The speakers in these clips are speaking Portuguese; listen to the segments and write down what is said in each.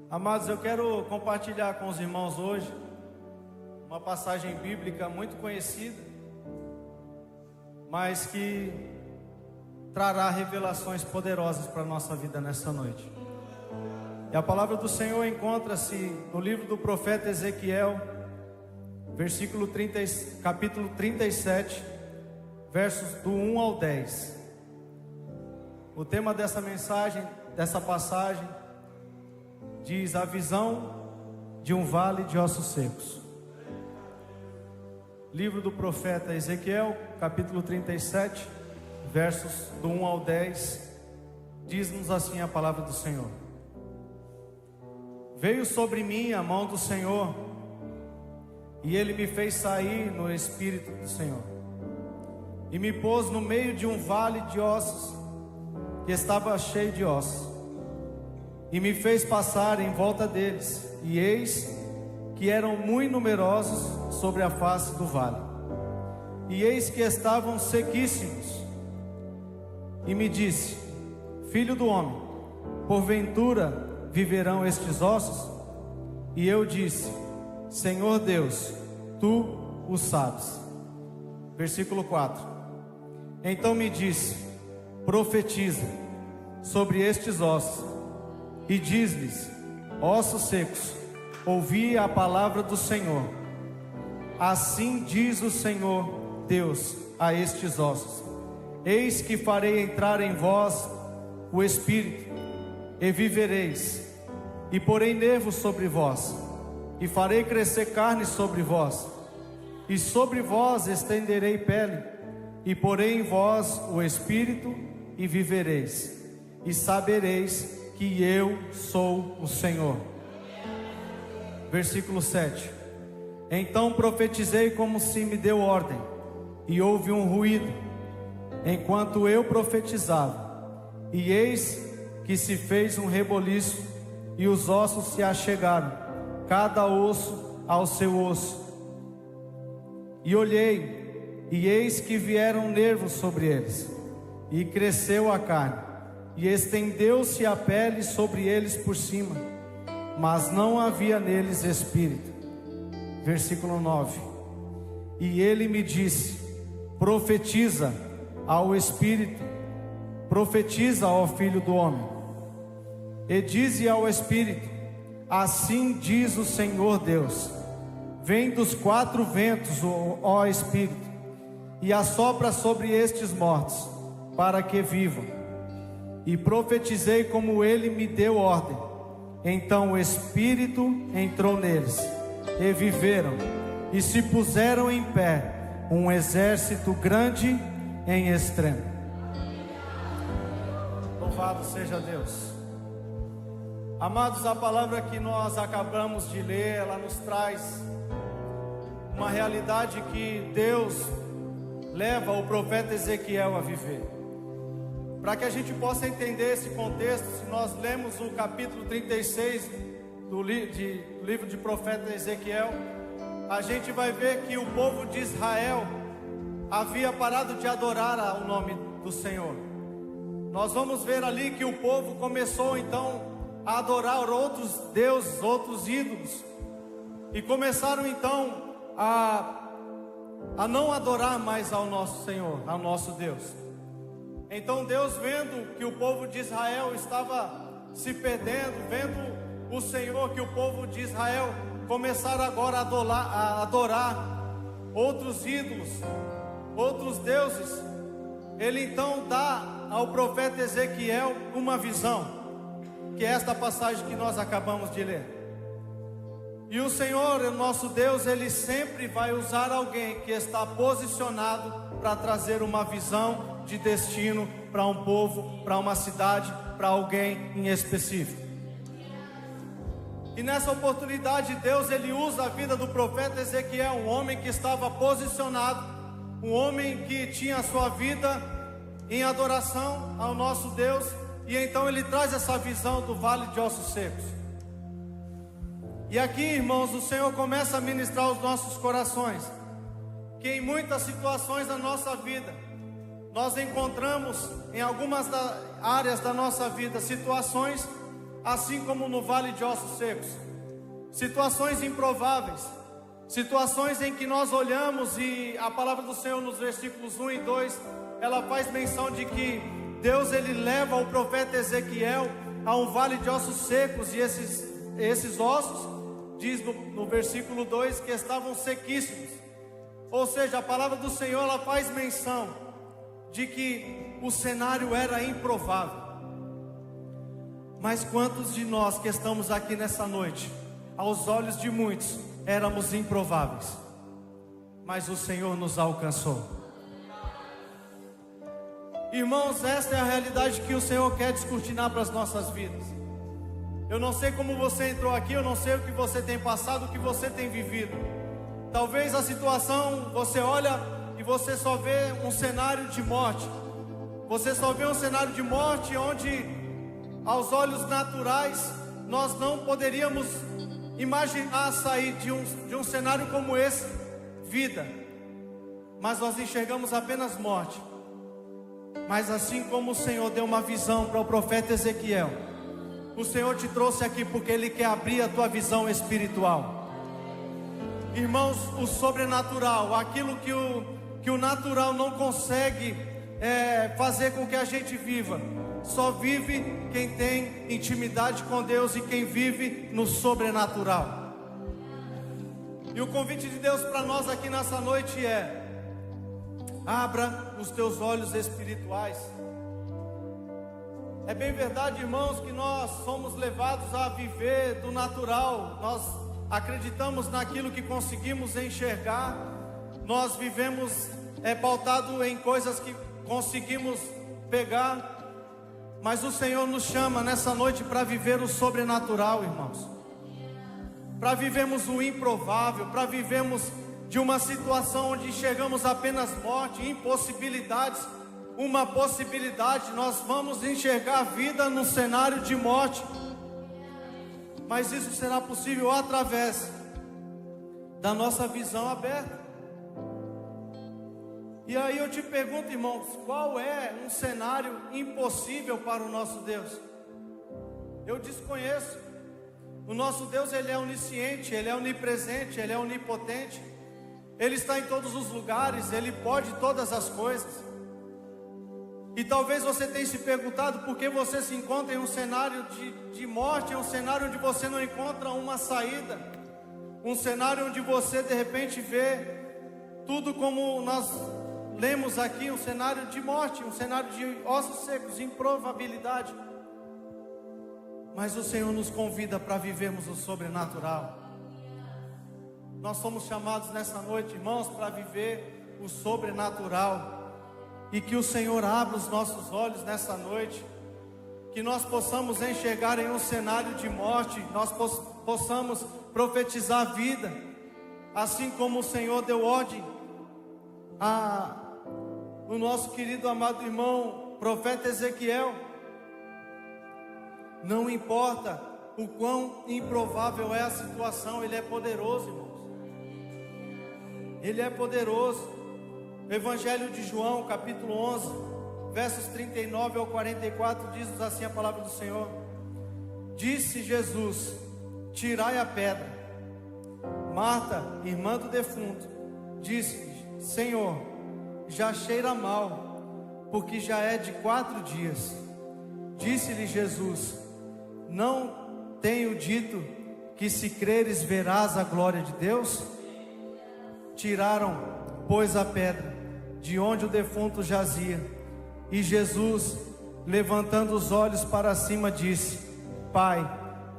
Amados, eu quero compartilhar com os irmãos hoje uma passagem bíblica muito conhecida, mas que trará revelações poderosas para a nossa vida nessa noite. E a palavra do Senhor encontra-se no livro do profeta Ezequiel, capítulo 37, versos do 1 ao 10. O tema dessa mensagem, dessa passagem, diz: a visão de um vale de ossos secos. Livro do profeta Ezequiel, capítulo 37, versos do 1 ao 10, diz-nos assim a palavra do Senhor: Veio sobre mim a mão do Senhor, e Ele me fez sair no Espírito do Senhor, e me pôs no meio de um vale de ossos, que estava cheio de ossos, e me fez passar em volta deles, e eis que eram muito numerosos sobre a face do vale, e eis que estavam sequíssimos. E me disse: Filho do homem, porventura viverão estes ossos? E eu disse: Senhor Deus, tu o sabes. Versículo 4. Então me disse: profetiza sobre estes ossos, e diz-lhes: ossos secos, ouvi a palavra do Senhor. Assim diz o Senhor Deus a estes ossos: eis que farei entrar em vós o Espírito, e vivereis, e porei nervos sobre vós, e farei crescer carne sobre vós, e sobre vós estenderei pele, e porei em vós o Espírito, e vivereis, e sabereis que eu sou o Senhor. Versículo 7. Então profetizei como se me deu ordem, e houve um ruído enquanto eu profetizava, e eis que se fez um reboliço, e os ossos se achegaram, cada osso ao seu osso. E olhei, e eis que vieram nervos sobre eles, e cresceu a carne, e estendeu-se a pele sobre eles por cima, mas não havia neles espírito. Versículo 9. E ele me disse: profetiza ao Espírito, profetiza ao Filho do homem, e dize ao Espírito: assim diz o Senhor Deus: vem dos quatro ventos, ó Espírito, e assopra sobre estes mortos, para que vivam. E profetizei como ele me deu ordem. Então o Espírito entrou neles, e viveram, e se puseram em pé, um exército grande em extremo. Louvado seja Deus. Amados, a palavra que nós acabamos de ler, ela nos traz uma realidade que Deus leva o profeta Ezequiel a viver. Para que a gente possa entender esse contexto, se nós lemos o capítulo 36 do livro de profeta Ezequiel, a gente vai ver que o povo de Israel havia parado de adorar o nome do Senhor. Nós vamos ver ali que o povo começou então a adorar outros deuses, outros ídolos, e começaram então a não adorar mais ao nosso Senhor, ao nosso Deus. Então Deus, vendo que o povo de Israel estava se perdendo, vendo o Senhor, que o povo de Israel começaram agora a adorar outros ídolos, outros deuses, Ele então dá ao profeta Ezequiel uma visão, que é esta passagem que nós acabamos de ler. E o Senhor, o nosso Deus, Ele sempre vai usar alguém que está posicionado para trazer uma visão de destino para um povo, para uma cidade, para alguém em específico. E nessa oportunidade Deus, Ele usa a vida do profeta Ezequiel, um homem que estava posicionado, um homem que tinha a sua vida em adoração ao nosso Deus, e então Ele traz essa visão do vale de ossos secos. E aqui, irmãos, o Senhor começa a ministrar aos nossos corações, que em muitas situações da nossa vida, nós encontramos em algumas áreas da nossa vida situações assim como no vale de ossos secos. Situações improváveis, situações em que nós olhamos e a palavra do Senhor nos versículos 1 e 2, ela faz menção de que Deus ele leva o profeta Ezequiel a um vale de ossos secos, e esses ossos, diz no versículo 2, que estavam sequíssimos. Ou seja, a palavra do Senhor ela faz menção de que o cenário era improvável. Mas quantos de nós que estamos aqui nessa noite, aos olhos de muitos, éramos improváveis, mas o Senhor nos alcançou? Irmãos, esta é a realidade que o Senhor quer descortinar para as nossas vidas. Eu não sei como você entrou aqui, eu não sei o que você tem passado, o que você tem vivido. Talvez a situação, você olha e você só vê um cenário de morte. Você só vê um cenário de morte onde, aos olhos naturais, nós não poderíamos imaginar sair de um cenário como esse, vida. Mas nós enxergamos apenas morte. Mas assim como o Senhor deu uma visão para o profeta Ezequiel, o Senhor te trouxe aqui porque Ele quer abrir a tua visão espiritual. Irmãos, o sobrenatural, aquilo que o natural não consegue fazer com que a gente viva, só vive quem tem intimidade com Deus e quem vive no sobrenatural. E o convite de Deus para nós aqui nessa noite é: abra os teus olhos espirituais. É bem verdade, irmãos, que nós somos levados a viver do natural. Nós acreditamos naquilo que conseguimos enxergar. Nós vivemos pautado em coisas que conseguimos pegar. Mas o Senhor nos chama nessa noite para viver o sobrenatural, irmãos. Para vivermos o improvável, para vivermos de uma situação onde enxergamos apenas morte, impossibilidades, uma possibilidade. Nós vamos enxergar a vida num cenário de morte, mas isso será possível através da nossa visão aberta. E aí eu te pergunto, irmãos, qual é um cenário impossível para o nosso Deus? Eu desconheço. O nosso Deus, Ele é onisciente, Ele é onipresente, Ele é onipotente. Ele está em todos os lugares, Ele pode todas as coisas. E talvez você tenha se perguntado por que você se encontra em um cenário de morte, em um cenário onde você não encontra uma saída, um cenário onde você de repente vê tudo como nós lemos aqui, um cenário de morte, um cenário de ossos secos, improbabilidade. Mas o Senhor nos convida para vivermos o sobrenatural. Nós somos chamados nessa noite, irmãos, para viver o sobrenatural. E que o Senhor abra os nossos olhos nessa noite, que nós possamos enxergar em um cenário de morte, nós possamos profetizar a vida, assim como o Senhor deu ordem o nosso querido amado irmão profeta Ezequiel. Não importa o quão improvável é a situação, Ele é poderoso, irmãos. Ele é poderoso. Evangelho de João, capítulo 11, versos 39 ao 44, diz assim a palavra do Senhor. Disse Jesus: tirai a pedra. Marta, irmã do defunto, disse: Senhor, já cheira mal, porque já é de 4 dias. Disse-lhe Jesus: não tenho dito que se creres verás a glória de Deus? Tiraram, pois, a pedra de onde o defunto jazia. E Jesus, levantando os olhos para cima, disse: Pai,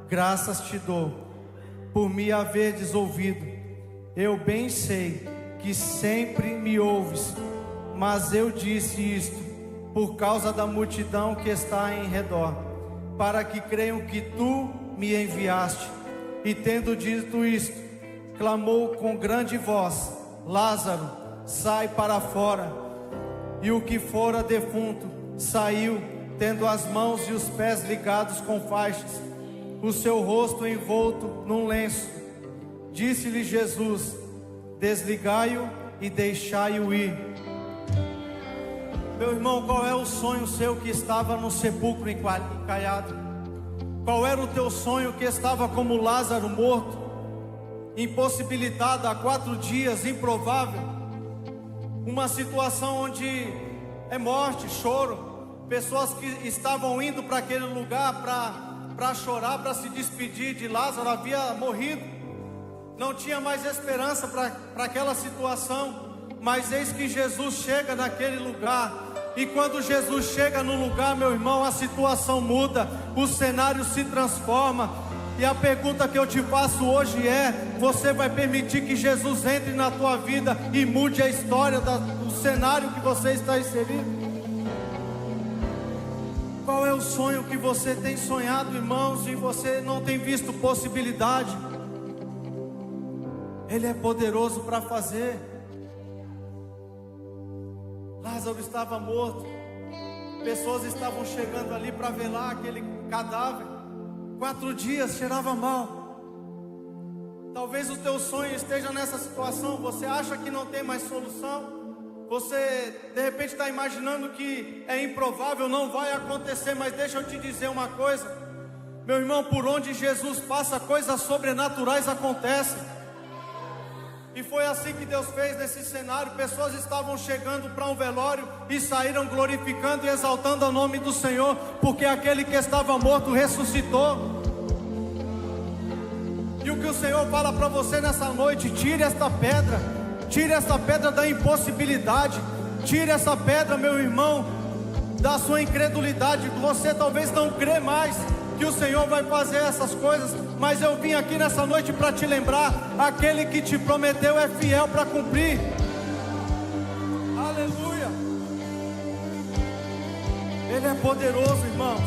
graças te dou, por me haverdes ouvido. Eu bem sei que sempre me ouves, mas eu disse isto por causa da multidão que está em redor, para que creiam que tu me enviaste. E tendo dito isto, clamou com grande voz: Lázaro, sai para fora. E o que fora defunto saiu, tendo as mãos e os pés ligados com faixas, o seu rosto envolto num lenço. Disse-lhe Jesus: desligai-o e deixai-o ir. Meu irmão, qual é o sonho seu que estava no sepulcro encalhado? Qual era o teu sonho que estava como Lázaro morto, impossibilitado há 4 dias, improvável? Uma situação onde é morte, choro. Pessoas que estavam indo para aquele lugar para chorar, para se despedir de Lázaro, havia morrido. Não tinha mais esperança para aquela situação. Mas eis que Jesus chega naquele lugar. E quando Jesus chega no lugar, meu irmão, a situação muda, o cenário se transforma. E a pergunta que eu te faço hoje é: você vai permitir que Jesus entre na tua vida e mude a história do cenário que você está inserido? Qual é o sonho que você tem sonhado, irmãos, e você não tem visto possibilidade? Ele é poderoso para fazer. Lázaro estava morto, pessoas estavam chegando ali para velar aquele cadáver. 4 dias, cheirava mal. Talvez o teu sonho esteja nessa situação. Você acha que não tem mais solução? Você de repente está imaginando que é improvável, não vai acontecer. Mas deixa eu te dizer uma coisa, meu irmão, por onde Jesus passa, coisas sobrenaturais acontecem. E foi assim que Deus fez nesse cenário. Pessoas estavam chegando para um velório e saíram glorificando e exaltando o nome do Senhor, porque aquele que estava morto ressuscitou. E o que o Senhor fala para você nessa noite: tire esta pedra da impossibilidade, tire essa pedra, meu irmão, da sua incredulidade. Você talvez não crê mais que o Senhor vai fazer essas coisas, mas eu vim aqui nessa noite para te lembrar: aquele que te prometeu é fiel para cumprir. Aleluia. Ele é poderoso, irmãos,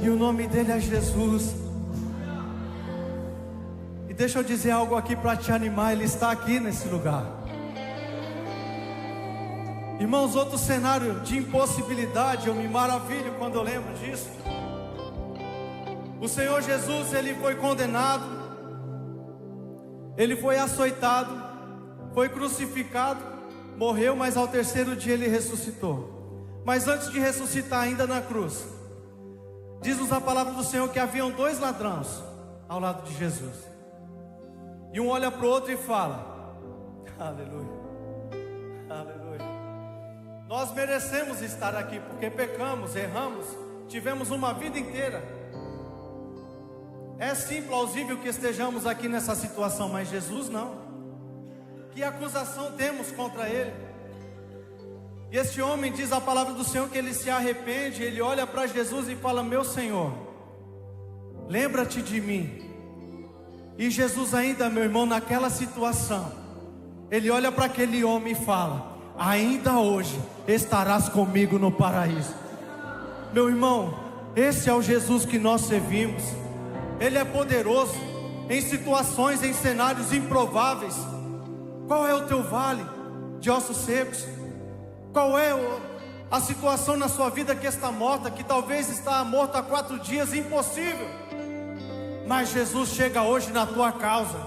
e o nome dele é Jesus. E deixa eu dizer algo aqui para te animar: ele está aqui nesse lugar. Irmãos, outro cenário de impossibilidade, eu me maravilho quando eu lembro disso. O Senhor Jesus, ele foi condenado, ele foi açoitado, foi crucificado, morreu, mas ao 3º dia ele ressuscitou. Mas antes de ressuscitar, ainda na cruz, diz-nos a palavra do Senhor que haviam 2 ladrões ao lado de Jesus. E um olha para o outro e fala: aleluia, aleluia. Nós merecemos estar aqui porque pecamos, erramos, tivemos uma vida inteira. É sim plausível que estejamos aqui nessa situação, mas Jesus não. Que acusação temos contra ele? E este homem, diz a palavra do Senhor, que ele se arrepende, ele olha para Jesus e fala: meu Senhor, lembra-te de mim. E Jesus ainda, meu irmão, naquela situação, ele olha para aquele homem e fala: ainda hoje estarás comigo no paraíso. Meu irmão, esse é o Jesus que nós servimos. Ele é poderoso em situações, em cenários improváveis. Qual é o teu vale de ossos secos? Qual é a situação na sua vida que está morta, que talvez está morta há 4 dias? Impossível. Mas Jesus chega hoje na tua causa.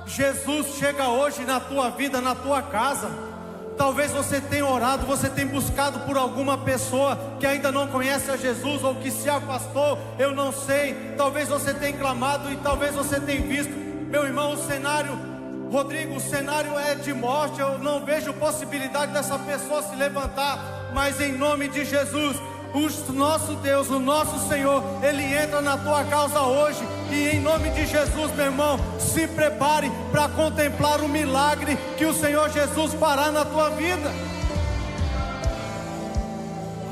Jesus chega hoje na tua vida, na tua casa. Talvez você tenha orado, você tenha buscado por alguma pessoa que ainda não conhece a Jesus, ou que se afastou, eu não sei. Talvez você tenha clamado e talvez você tenha visto. Meu irmão, o cenário, Rodrigo, o cenário é de morte. Eu não vejo possibilidade dessa pessoa se levantar. Mas em nome de Jesus, o nosso Deus, o nosso Senhor, Ele entra na tua causa hoje. E em nome de Jesus, meu irmão, se prepare para contemplar o milagre que o Senhor Jesus fará na tua vida.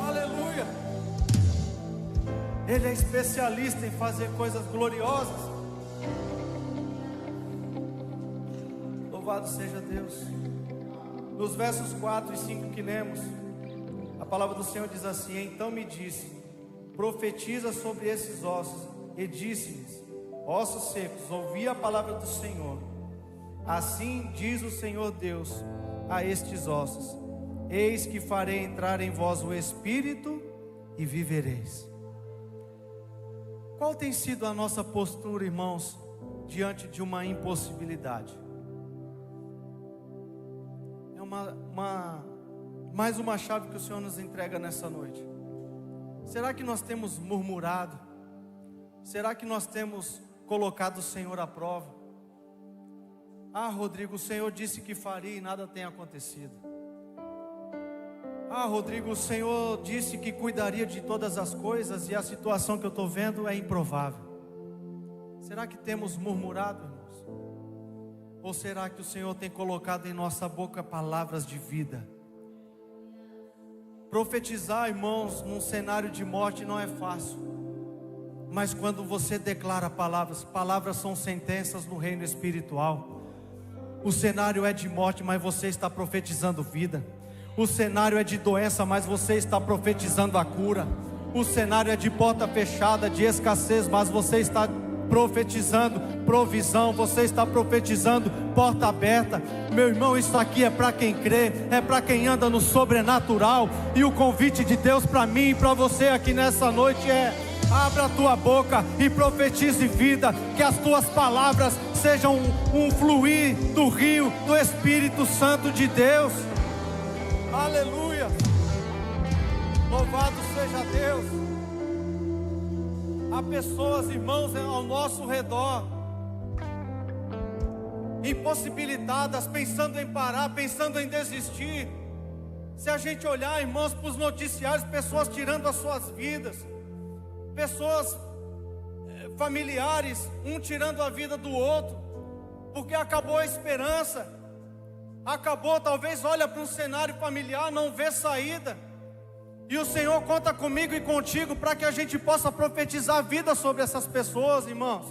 Aleluia. Ele é especialista em fazer coisas gloriosas. Louvado seja Deus. Nos versos 4 e 5 que lemos, a palavra do Senhor diz assim: então me disse, profetiza sobre esses ossos. E disse-lhes: ossos secos, ouvi a palavra do Senhor. Assim diz o Senhor Deus a estes ossos: eis que farei entrar em vós o Espírito e vivereis. Qual tem sido a nossa postura, irmãos, diante de uma impossibilidade? É mais uma chave que o Senhor nos entrega nessa noite. Será que nós temos murmurado? Será que nós temos colocado o Senhor à prova? Ah, Rodrigo, o Senhor disse que faria e nada tem acontecido. Ah, Rodrigo, o Senhor disse que cuidaria de todas as coisas e a situação que eu estou vendo é improvável. Será que temos murmurado, irmãos? Ou será que o Senhor tem colocado em nossa boca palavras de vida? Profetizar, irmãos, num cenário de morte não é fácil. Mas quando você declara palavras, palavras são sentenças no reino espiritual. O cenário é de morte, mas você está profetizando vida. O cenário é de doença, mas você está profetizando a cura. O cenário é de porta fechada, de escassez, mas você está profetizando provisão, você está profetizando porta aberta. Meu irmão, isso aqui é para quem crê, é para quem anda no sobrenatural. E o convite de Deus para mim e para você aqui nessa noite é: abra a tua boca e profetize vida, que as tuas palavras sejam um fluir do rio do Espírito Santo de Deus. Aleluia, louvado seja Deus. Há pessoas, irmãos, ao nosso redor, impossibilitadas, pensando em parar, pensando em desistir. Se a gente olhar, irmãos, para os noticiários, pessoas tirando as suas vidas, pessoas, familiares, um tirando a vida do outro, porque acabou a esperança, acabou, talvez olha para um cenário familiar, não vê saída. E o Senhor conta comigo e contigo para que a gente possa profetizar a vida sobre essas pessoas, irmãos.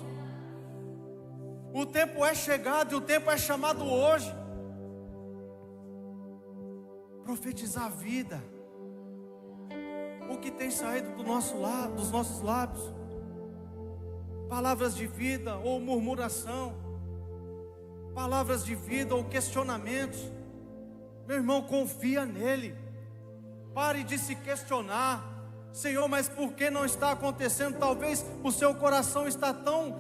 O tempo é chegado e o tempo é chamado hoje. Profetizar a vida. O que tem saído dos nossos lábios? Palavras de vida ou murmuração? Palavras de vida ou questionamentos? Meu irmão, confia nele. Pare de se questionar: Senhor, mas por que não está acontecendo? Talvez o seu coração está tão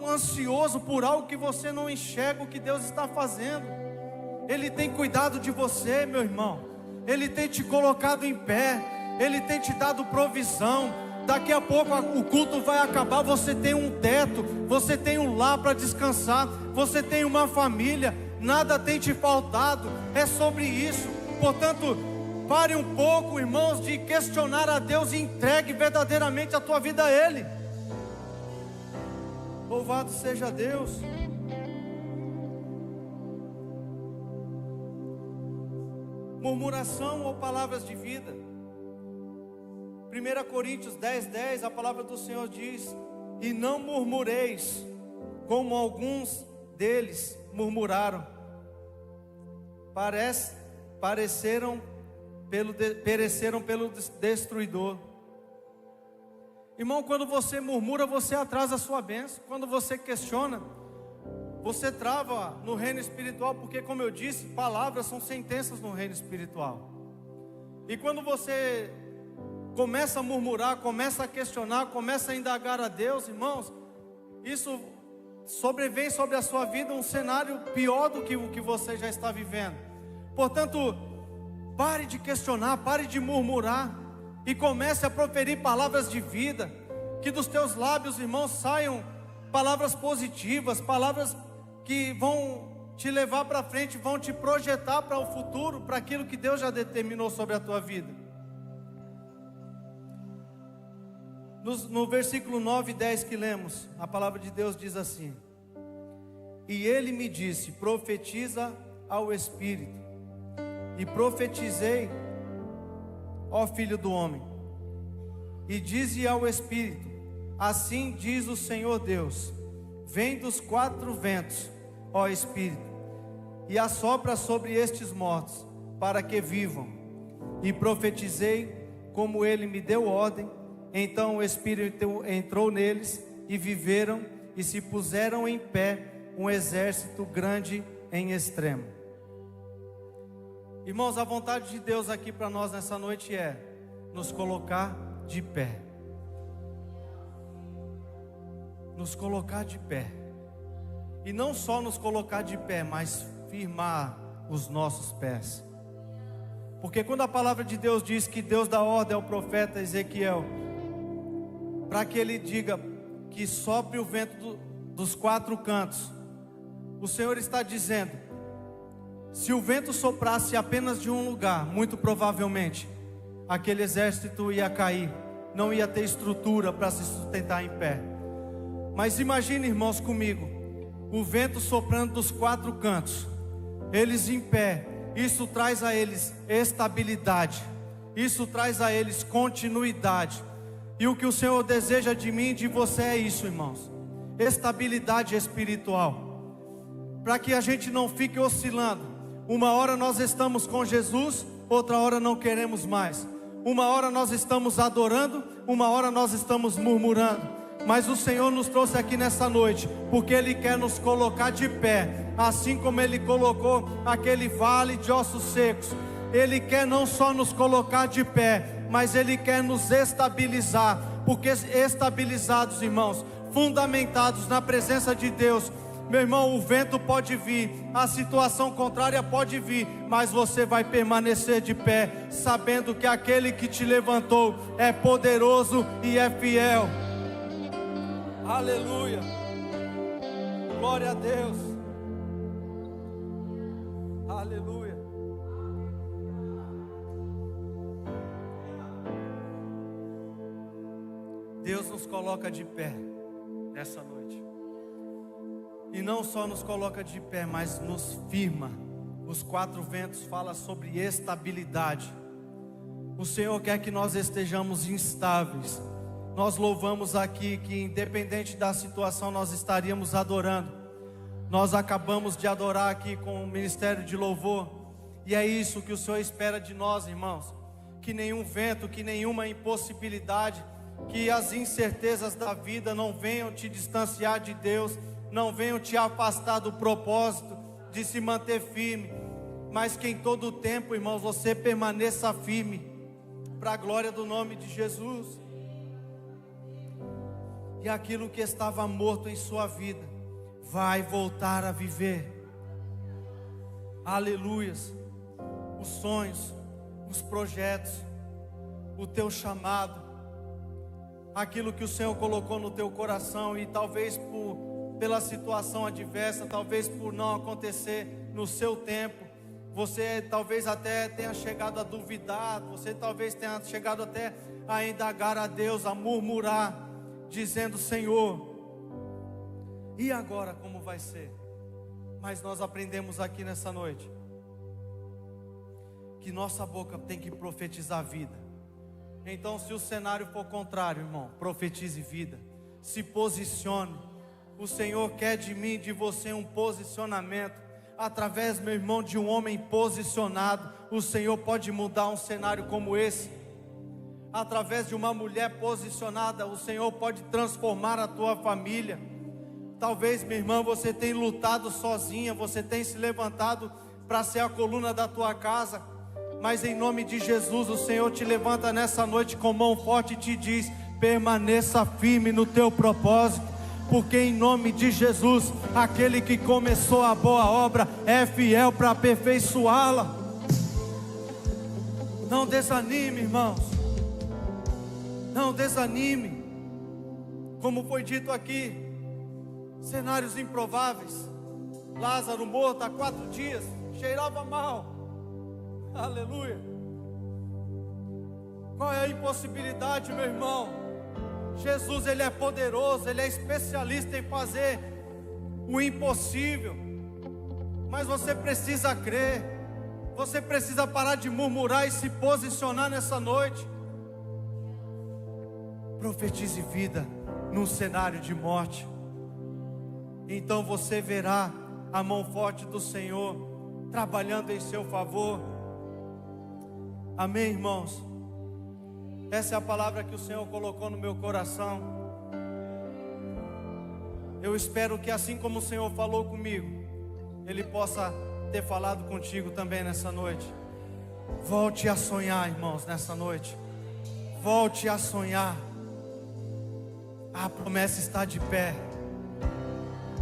ansioso por algo que você não enxerga o que Deus está fazendo. Ele tem cuidado de você, meu irmão. Ele tem te colocado em pé. Ele tem te dado provisão. Daqui a pouco o culto vai acabar. Você tem um teto, você tem um lar para descansar, você tem uma família. Nada tem te faltado. É sobre isso. Portanto, pare um pouco, irmãos, de questionar a Deus e entregue verdadeiramente a tua vida a Ele. Louvado seja Deus. Murmuração ou palavras de vida. 1 Coríntios 10:10, a palavra do Senhor diz: e não murmureis, como alguns deles murmuraram, pereceram pelo destruidor. Irmão, quando você murmura, você atrasa a sua bênção. Quando você questiona, você trava no reino espiritual, porque, como eu disse, palavras são sentenças no reino espiritual. E quando você começa a murmurar, começa a questionar, começa a indagar a Deus, irmãos, isso sobrevém sobre a sua vida um cenário pior do que o que você já está vivendo. Portanto, pare de questionar, pare de murmurar e comece a proferir palavras de vida. Que dos teus lábios, irmãos, saiam palavras positivas, palavras que vão te levar para frente, vão te projetar para o futuro, para aquilo que Deus já determinou sobre a tua vida. No versículo 9 e 10 que lemos, a palavra de Deus diz assim: e ele me disse: profetiza ao Espírito. E profetizei, ó filho do homem, e dize ao Espírito: assim diz o Senhor Deus: vem dos quatro ventos, ó Espírito, e assopra sobre estes mortos, para que vivam. E profetizei como ele me deu ordem. Então o Espírito entrou neles, e viveram, e se puseram em pé um exército grande em extremo. Irmãos, a vontade de Deus aqui para nós nessa noite é nos colocar de pé. Nos colocar de pé. E não só nos colocar de pé, mas firmar os nossos pés. Porque quando a palavra de Deus diz que Deus dá ordem ao profeta Ezequiel, para que ele diga que sopre o vento dos 4 cantos, o Senhor está dizendo: se o vento soprasse apenas de um lugar, muito provavelmente aquele exército ia cair, não ia ter estrutura para se sustentar em pé. Mas imagine, irmãos, comigo, o vento soprando dos 4 cantos, eles em pé. Isso traz a eles estabilidade, isso traz a eles continuidade. E o que o Senhor deseja de mim e de você é isso, irmãos: estabilidade espiritual, para que a gente não fique oscilando. Uma hora nós estamos com Jesus, outra hora não queremos mais. Uma hora nós estamos adorando, uma hora nós estamos murmurando. Mas o Senhor nos trouxe aqui nessa noite porque Ele quer nos colocar de pé, assim como Ele colocou aquele vale de ossos secos. Ele quer não só nos colocar de pé, mas Ele quer nos estabilizar. Porque estabilizados, irmãos, fundamentados na presença de Deus, meu irmão, o vento pode vir, a situação contrária pode vir, mas você vai permanecer de pé, sabendo que aquele que te levantou é poderoso e é fiel. Aleluia, glória a Deus, aleluia. Deus nos coloca de pé nessa noite, e não só nos coloca de pé, mas nos firma. Os 4 ventos falam sobre estabilidade. O Senhor quer que nós estejamos instáveis. Nós louvamos aqui que independente da situação nós estaríamos adorando. Nós acabamos de adorar aqui com o ministério de louvor, e é isso que o Senhor espera de nós, irmãos. Que nenhum vento, que nenhuma impossibilidade, que as incertezas da vida não venham te distanciar de Deus, não venham te afastar do propósito de se manter firme, mas que em todo o tempo, irmãos, você permaneça firme, para a glória do nome de Jesus. E aquilo que estava morto em sua vida vai voltar a viver. Aleluias. Os sonhos, os projetos, o teu chamado, aquilo que o Senhor colocou no teu coração, e talvez pela situação adversa, talvez por não acontecer no seu tempo, você talvez até tenha chegado a duvidar, você talvez tenha chegado até a indagar a Deus, a murmurar, dizendo: Senhor, e agora como vai ser? Mas nós aprendemos aqui nessa noite que nossa boca tem que profetizar vida. Então, se o cenário for contrário, irmão, profetize vida, se posicione. O Senhor quer de mim e de você um posicionamento. Através, meu irmão, de um homem posicionado, o Senhor pode mudar um cenário como esse. Através de uma mulher posicionada, o Senhor pode transformar a tua família. Talvez, minha irmã, você tenha lutado sozinha, você tenha se levantado para ser a coluna da tua casa, mas em nome de Jesus, o Senhor te levanta nessa noite com mão forte e te diz: permaneça firme no teu propósito, porque em nome de Jesus, aquele que começou a boa obra é fiel para aperfeiçoá-la. Não desanime, irmãos, não desanime. Como foi dito aqui, cenários improváveis. Lázaro morto há 4 dias, cheirava mal. Aleluia. Qual é a impossibilidade, meu irmão? Jesus, Ele é poderoso, Ele é especialista em fazer o impossível. Mas você precisa crer, você precisa parar de murmurar e se posicionar nessa noite. Profetize vida num cenário de morte. Então você verá a mão forte do Senhor trabalhando em seu favor. Amém, irmãos? Essa é a palavra que o Senhor colocou no meu coração. Eu espero que assim como o Senhor falou comigo, Ele possa ter falado contigo também nessa noite. Volte a sonhar, irmãos, nessa noite. Volte a sonhar. A promessa está de pé.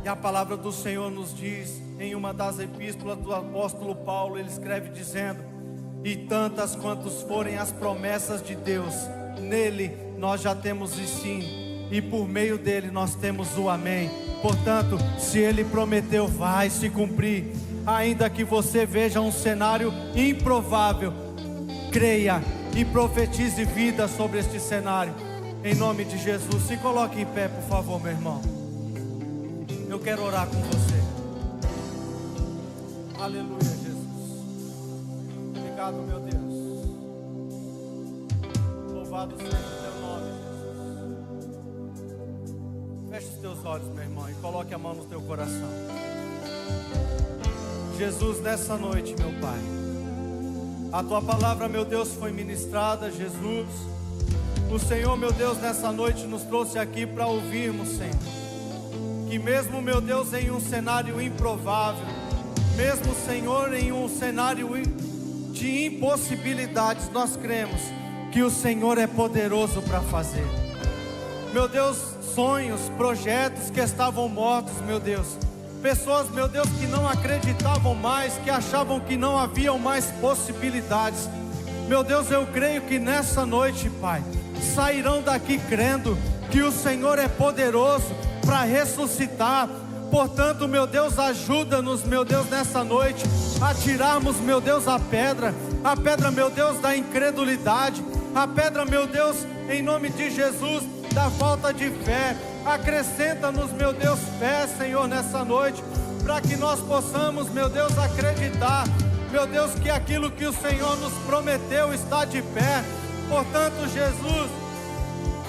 E a palavra do Senhor nos diz, em uma das epístolas do apóstolo Paulo, ele escreve dizendo: e tantas quantas forem as promessas de Deus, nele nós já temos o sim, e por meio dele nós temos o amém. Portanto, se ele prometeu, vai se cumprir. Ainda que você veja um cenário improvável, creia e profetize vida sobre este cenário, em nome de Jesus. Se coloque em pé, por favor, meu irmão. Eu quero orar com você. Aleluia, Jesus. Obrigado, meu Deus. Louvado seja o teu nome, Jesus. Feche os teus olhos, meu irmão, e coloque a mão no teu coração. Jesus, nessa noite, meu Pai, a tua palavra, meu Deus, foi ministrada. Jesus, o Senhor, meu Deus, nessa noite nos trouxe aqui para ouvirmos, Senhor, que mesmo, meu Deus, em um cenário improvável, mesmo, Senhor, em um cenário de impossibilidades, nós cremos que o Senhor é poderoso para fazer. Meu Deus, sonhos, projetos que estavam mortos, meu Deus, pessoas, meu Deus, que não acreditavam mais, que achavam que não haviam mais possibilidades. Meu Deus, eu creio que nessa noite, Pai, sairão daqui crendo que o Senhor é poderoso para ressuscitar. Portanto, meu Deus, ajuda-nos, meu Deus, nessa noite, a tirarmos, meu Deus, a pedra, meu Deus, da incredulidade, a pedra, meu Deus, em nome de Jesus, da falta de fé. Acrescenta-nos, meu Deus, fé, Senhor, nessa noite, para que nós possamos, meu Deus, acreditar, meu Deus, que aquilo que o Senhor nos prometeu está de pé. Portanto, Jesus,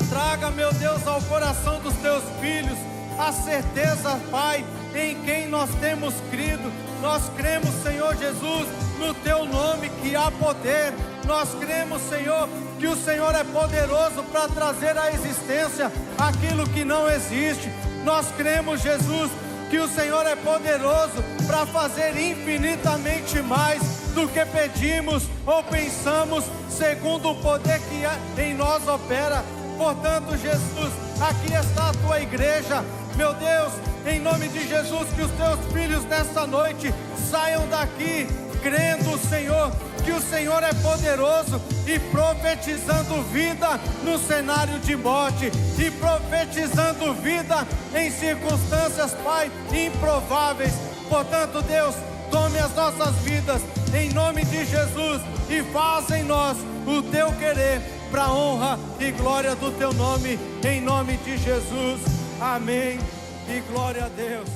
traga, meu Deus, ao coração dos teus filhos a certeza, Pai, em quem nós temos crido. Nós cremos, Senhor Jesus, no teu nome que há poder. Nós cremos, Senhor, que o Senhor é poderoso para trazer à existência aquilo que não existe. Nós cremos, Jesus, que o Senhor é poderoso para fazer infinitamente mais do que pedimos ou pensamos, segundo o poder que em nós opera. Portanto, Jesus, aqui está a tua igreja, meu Deus, em nome de Jesus, que os teus filhos nessa noite saiam daqui crendo, Senhor, que o Senhor é poderoso e profetizando vida no cenário de morte, e profetizando vida em circunstâncias, Pai, improváveis. Portanto, Deus, tome as nossas vidas em nome de Jesus e faça em nós o teu querer, para a honra e glória do teu nome, em nome de Jesus. Amém e glória a Deus.